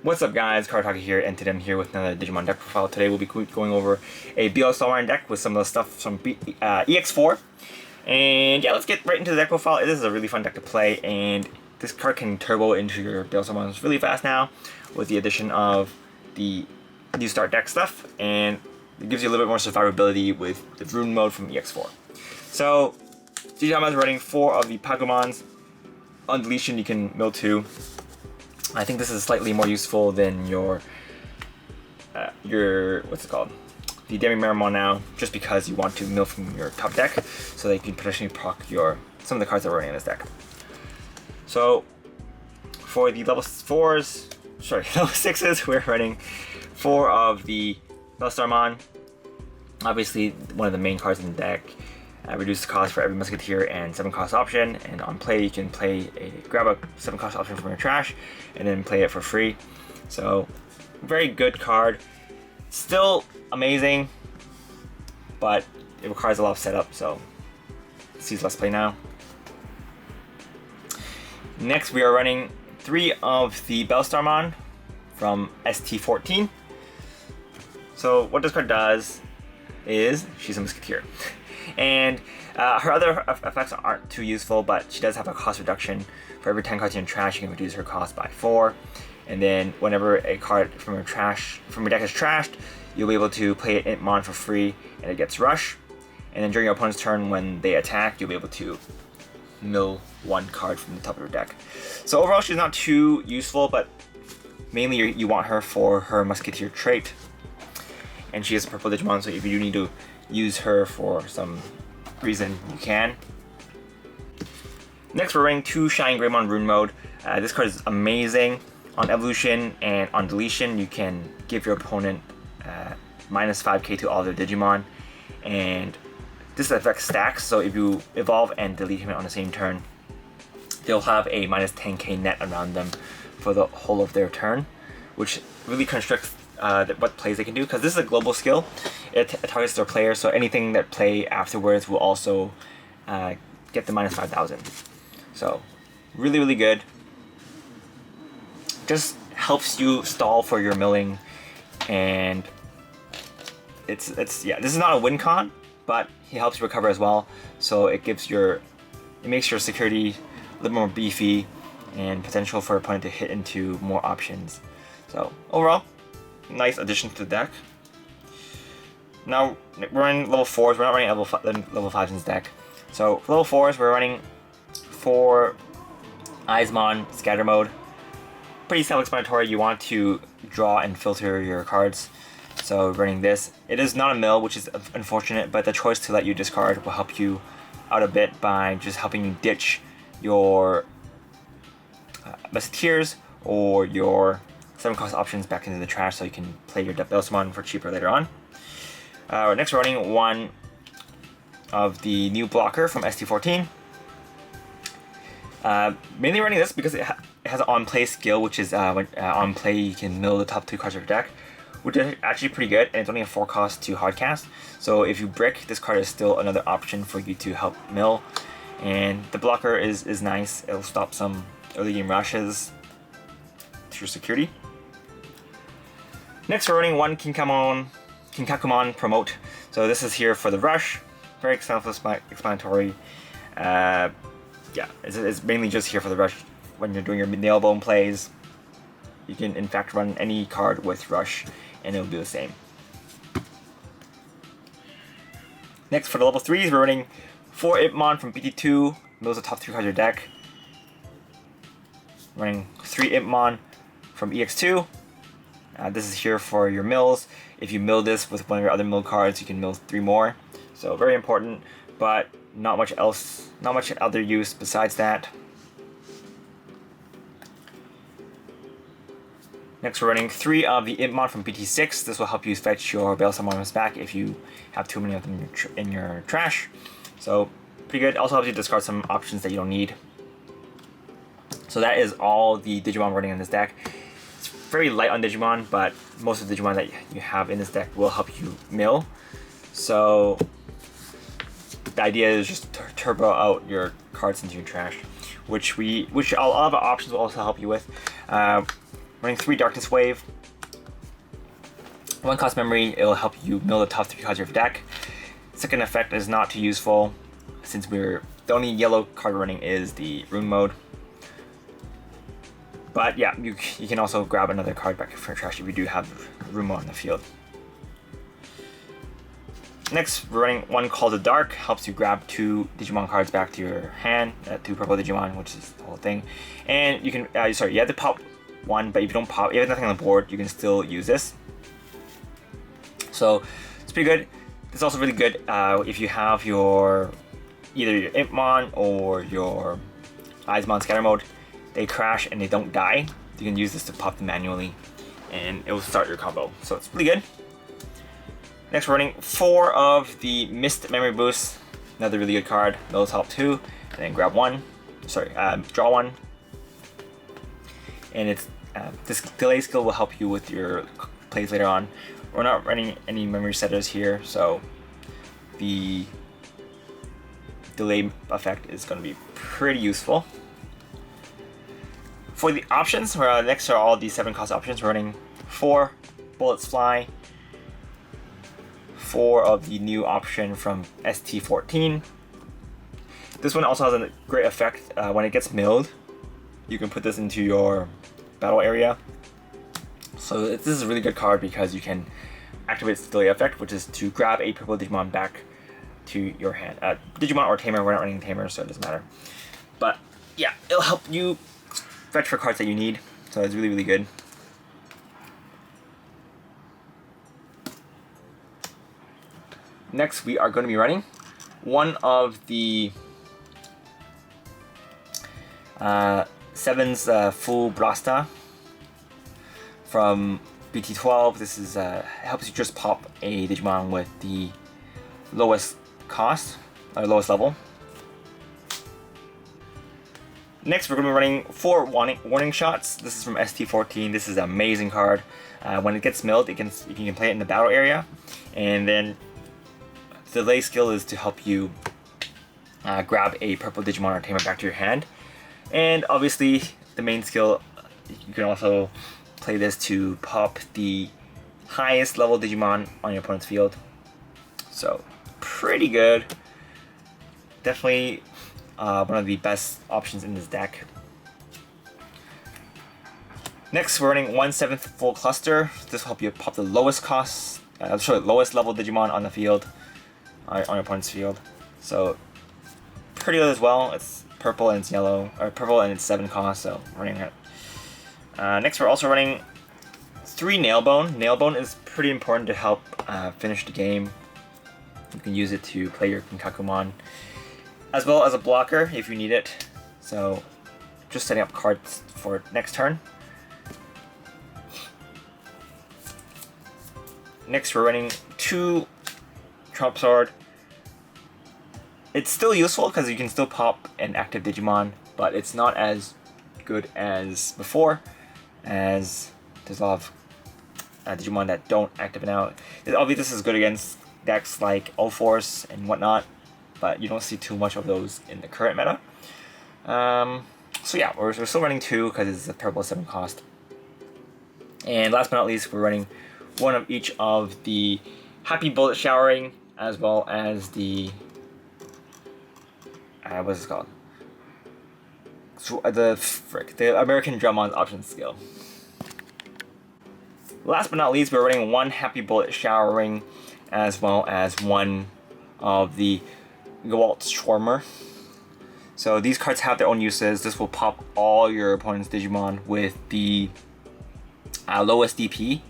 What's up guys, Kartaka here, and today I'm here with another Digimon deck profile. Today we'll be going over a BelleStarmon deck with some of the stuff from EX-04. And yeah, let's get right into the deck profile. This is a really fun deck to play, and this card can turbo into your BelleStarmons really fast now with the addition of the new start deck stuff, and it gives you a little bit more survivability with the rune mode from EX-04. So, Digimon is running 4 of the Pokemons. On deletion, you can mill 2. I think this is slightly more useful than your what's it called? The Digimon now, just because you want to mill from your top deck, so that you can potentially proc some of the cards that are running in this deck. So for the level 6s, we're running 4 of the BelleStarmon. Obviously, one of the main cards in the deck. Reduce the cost for every musketeer and 7 cost option, and on play you can grab a 7 cost option from your trash and then play it for free. So very good card, still amazing, but it requires a lot of setup, so let's play now. Next we are running 3 of the BelleStarmon from ST14. So what this card does is she's a musketeer. And her other effects aren't too useful, but she does have a cost reduction. For every 10 cards in your trash, you can reduce her cost by 4. And then whenever a card from your deck is trashed, you'll be able to play it in Mon for free, and it gets rush. And then during your opponent's turn, when they attack, you'll be able to mill 1 card from the top of your deck. So overall, she's not too useful, but mainly you want her for her musketeer trait. And she is a purple Digimon, so if you do need to use her for some reason, you can. Next, we're running 2 Shine Greymon Rune Mode. This card is amazing. On evolution and on deletion, you can give your opponent minus 5k to all their Digimon, and this effect stacks, so if you evolve and delete him on the same turn, they'll have a minus 10k net around them for the whole of their turn, which really constricts what plays they can do, because this is a global skill. It targets their player, so anything that play afterwards will also get the minus 5,000. So really good. Just helps you stall for your milling, and it's yeah, this is not a win con, but he helps you recover as well. So it makes your security a little more beefy and potential for opponent to hit into more options. So overall, nice addition to the deck. Now we're running level 4s. We're not running level 5s in this deck. So for level 4s, we're running 4 Eismon Scatter Mode. Pretty self-explanatory. You want to draw and filter your cards, so running this. It is not a mill, which is unfortunate, but the choice to let you discard will help you out a bit by just helping you ditch your musketeers or your 7 cost options back into the trash, so you can play your BelleStarmon for cheaper later on. Next, we're running 1 of the new blocker from ST14. Mainly running this because it has an on-play skill, which is when on play you can mill the top 2 cards of your deck, which is actually pretty good, and it's only a 4 cost to hardcast. So if you brick, this card is still another option for you to help mill. And the blocker is nice. It'll stop some early game rushes to your security. Next, we're running 1 Kinkakumon Promote. So this is here for the rush. Very self-explanatory. Yeah, it's mainly just here for the rush. When you're doing your nail bone plays, you can in fact run any card with rush, and it'll do the same. Next, for the level 3s, we're running 4 Impmon from BT2. Those are the top 3 cards of your deck. Running 3 Impmon from EX2. This is here for your mills. If you mill this with one of your other mill cards, you can mill 3 more. So very important, but not much other use besides that. Next, we're running 3 of the Impmon from BT6. This will help you fetch your BelleStarmon back if you have too many of them in your trash. So pretty good. Also helps you discard some options that you don't need. So that is all the Digimon running in this deck. It's very light on Digimon, but most of the Digimon that you have in this deck will help you mill. So the idea is just to turbo out your cards into your trash, which a lot of our options will also help you with. Running running 3 Darkness Wave. 1 cost memory, it'll help you mill the top 3 cards of your deck. Second effect is not too useful since the only yellow card running is the Rune mode. But yeah, you can also grab another card back from your trash if you do have Rune mode on the field. Next, we're running 1 Call to Dark, helps you grab 2 Digimon cards back to your hand, 2 purple Digimon, which is the whole thing. And you can, you have to pop 1, but if you don't pop, if you have nothing on the board, you can still use this. So it's pretty good. It's also really good if you have either your Impmon or your Eismon Scatter Mode. They crash and they don't die. You can use this to pop them manually, and it will start your combo. So it's really good. Next, we're running 4 of the Mist Memory Boost. Another really good card. Those help too. And then grab 1. Draw 1. And it's this delay skill will help you with your plays later on. We're not running any memory setters here, so the delay effect is going to be pretty useful. For the options, next are all the 7 cost options. We're running 4 Bullets Fly. 4 of the new option from ST14. This one also has a great effect. When it gets milled, you can put this into your battle area. So this is a really good card because you can activate its delay effect, which is to grab a purple Digimon back to your hand. Digimon or Tamer, we're not running Tamer, so it doesn't matter. But yeah, it'll help you fetch for cards that you need. So it's really, really good. Next, we are going to be running 1 of the 7's Full Blasta from BT12. This is helps you just pop a Digimon with the lowest cost, or lowest level. Next, we're going to be running 4 warning shots. This is from ST14. This is an amazing card. When it gets milled, you can play it in the battle area, and then the delay skill is to help you grab a purple Digimon or Tamer back to your hand. And obviously, the main skill, you can also play this to pop the highest level Digimon on your opponent's field. So, pretty good. Definitely one of the best options in this deck. Next, we're running 1/7 Full Cluster. This will help you pop the lowest cost, lowest level Digimon on the field, on your opponent's field. So, pretty good as well. It's purple and it's yellow, or purple and it's 7 cost, so running it. Next, we're also running 3 Nailbone. Nailbone is pretty important to help finish the game. You can use it to play your Kinkakumon, as well as a blocker if you need it. So, just setting up cards for next turn. Next, we're running 2 Trump Sword. It's still useful because you can still pop an active Digimon, but it's not as good as before, as there's a lot of Digimon that don't activate out. Obviously, this is good against decks like O-Force and whatnot, but you don't see too much of those in the current meta. So yeah, we're still running 2 because it's a purple 7 cost. And last but not least, we're running 1 of each of the Happy Bullet Showering, as well as the what's it called? So, the American Drummond option skill. Last but not least, we're running 1 Happy Bullet Showering, as well as 1 of the Gewalt Schwarmer. So these cards have their own uses. This will pop all your opponent's Digimon with the lowest DP,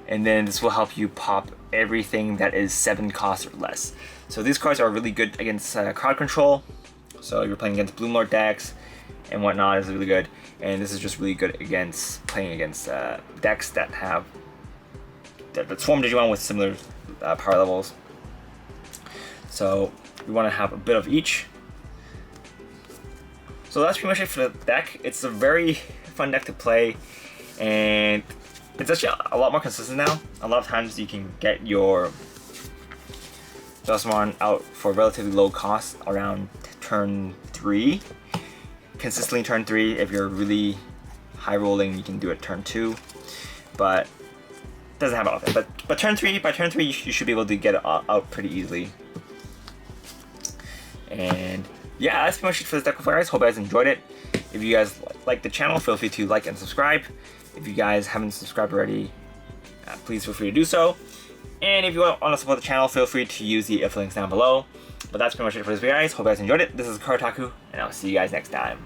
and then this will help you pop everything that is 7 cost or less. So these cards are really good against crowd control. So if you're playing against Bloomlord decks and whatnot, is really good. And this is just really good against playing against decks that have that swarm Digimon with similar power levels. So we want to have a bit of each. So that's pretty much it for the deck. It's a very fun deck to play, and it's actually a lot more consistent now. A lot of times you can get your BelleStarmon out for relatively low cost around turn 3. Consistently turn 3 if you're really high rolling, you can do it turn 2, but doesn't have all of it. But by turn 3, you should be able to get it out pretty easily. And yeah, that's pretty much it for this deck, guys. Hope you guys enjoyed it. If you guys like the channel, feel free to like and subscribe. If you guys haven't subscribed already, please feel free to do so. And if you want to support the channel, feel free to use the affiliate links down below. But that's pretty much it for this video, guys. Hope you guys enjoyed it. This is Kartaku, and I'll see you guys next time.